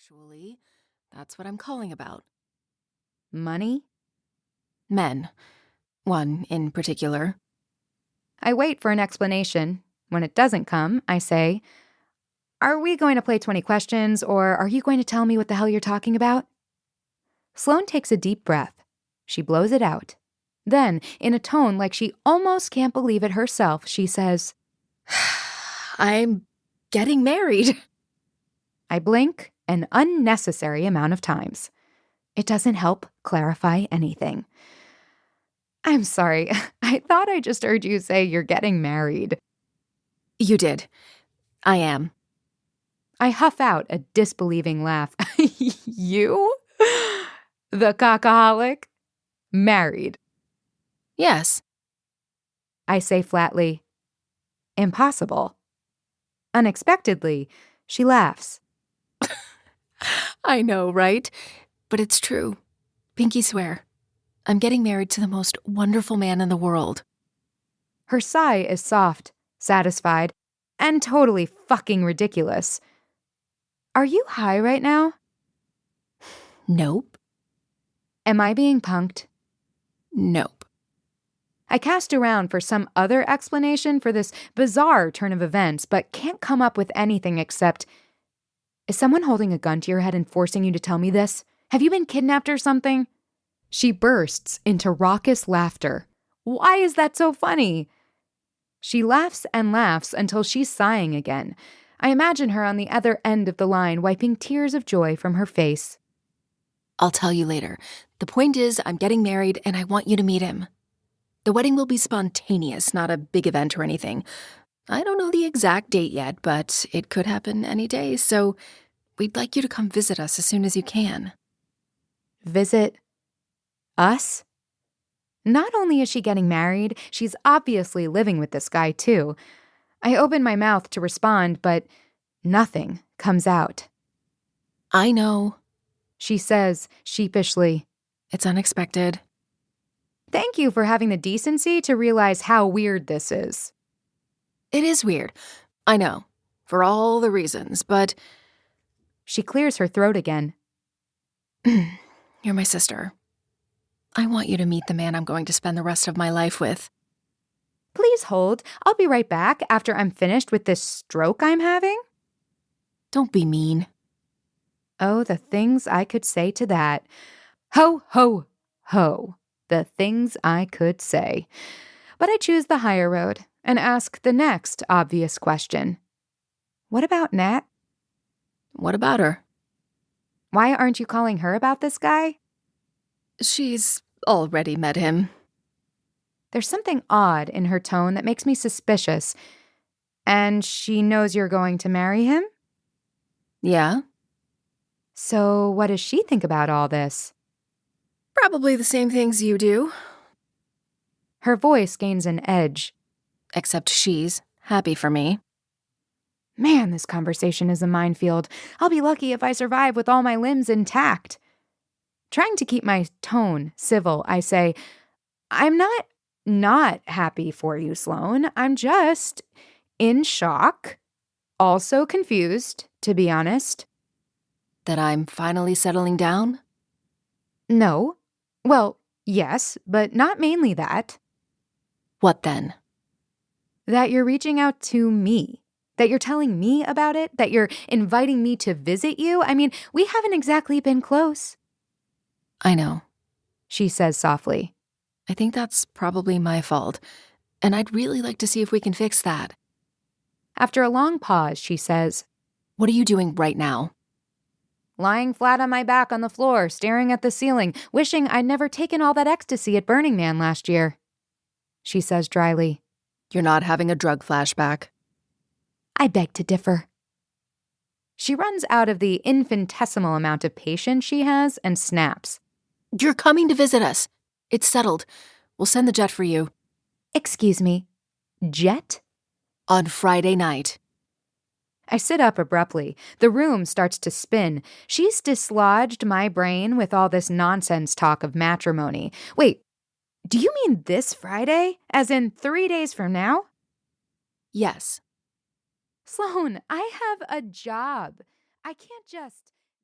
Actually, that's what I'm calling about. Money? Men. One in particular. I wait for an explanation. When it doesn't come, I say, "Are we going to play 20 questions, or are you going to tell me what the hell you're talking about?" Sloane takes a deep breath. She blows it out. Then, in a tone like she almost can't believe it herself, she says, I'm getting married. I blink an unnecessary amount of times. It doesn't help clarify anything. I'm sorry. I thought I just heard you say you're getting married. You did. I am. I huff out a disbelieving laugh. You? The cockaholic? Married. Yes. I say flatly, impossible. Unexpectedly, she laughs. I know, right? But it's true. Pinky swear. I'm getting married to the most wonderful man in the world. Her sigh is soft, satisfied, and totally fucking ridiculous. Are you high right now? Nope. Am I being punked? Nope. I cast around for some other explanation for this bizarre turn of events, but can't come up with anything except, is someone holding a gun to your head and forcing you to tell me this? Have you been kidnapped or something? She bursts into raucous laughter. Why is that so funny? She laughs and laughs until she's sighing again. I imagine her on the other end of the line, wiping tears of joy from her face. I'll tell you later. The point is, I'm getting married and I want you to meet him. The wedding will be spontaneous, not a big event or anything. I don't know the exact date yet, but it could happen any day, so we'd like you to come visit us as soon as you can. Visit us? Not only is she getting married, she's obviously living with this guy too. I open my mouth to respond, but nothing comes out. I know. She says sheepishly, It's unexpected. Thank you for having the decency to realize how weird this is. It is weird. I know. For all the reasons, but... She clears her throat again. You're my sister. I want you to meet the man I'm going to spend the rest of my life with. Please hold. I'll be right back after I'm finished with this stroke I'm having. Don't be mean. Oh, the things I could say to that. Ho, ho, ho. The things I could say. But I choose the higher road and ask the next obvious question. What about Nat? What about her? Why aren't you calling her about this guy? She's already met him. There's something odd in her tone that makes me suspicious. And she knows you're going to marry him? Yeah? So what does she think about all this? Probably the same things you do. Her voice gains an edge. Except she's happy for me. Man, this conversation is a minefield. I'll be lucky if I survive with all my limbs intact. Trying to keep my tone civil, I say, I'm not happy for you, Sloane. I'm just in shock. Also confused, to be honest. That I'm finally settling down? No. Well, yes, but not mainly that. What then? That you're reaching out to me. That you're telling me about it. That you're inviting me to visit you. I mean, we haven't exactly been close. I know, She says softly. I think that's probably my fault, and I'd really like to see if we can fix that. After a long pause, she says, What are you doing right now? Lying flat on my back on the floor, staring at the ceiling, wishing I'd never taken all that ecstasy at Burning Man last year. She says dryly, You're not having a drug flashback. I beg to differ. She runs out of the infinitesimal amount of patience she has and snaps. You're coming to visit us. It's settled. We'll send the jet for you. Excuse me, jet? On Friday night. I sit up abruptly. The room starts to spin. She's dislodged my brain with all this nonsense talk of matrimony. Wait, do you mean this Friday? As in 3 days from now? Yes. Sloane, I have a job. I can't just...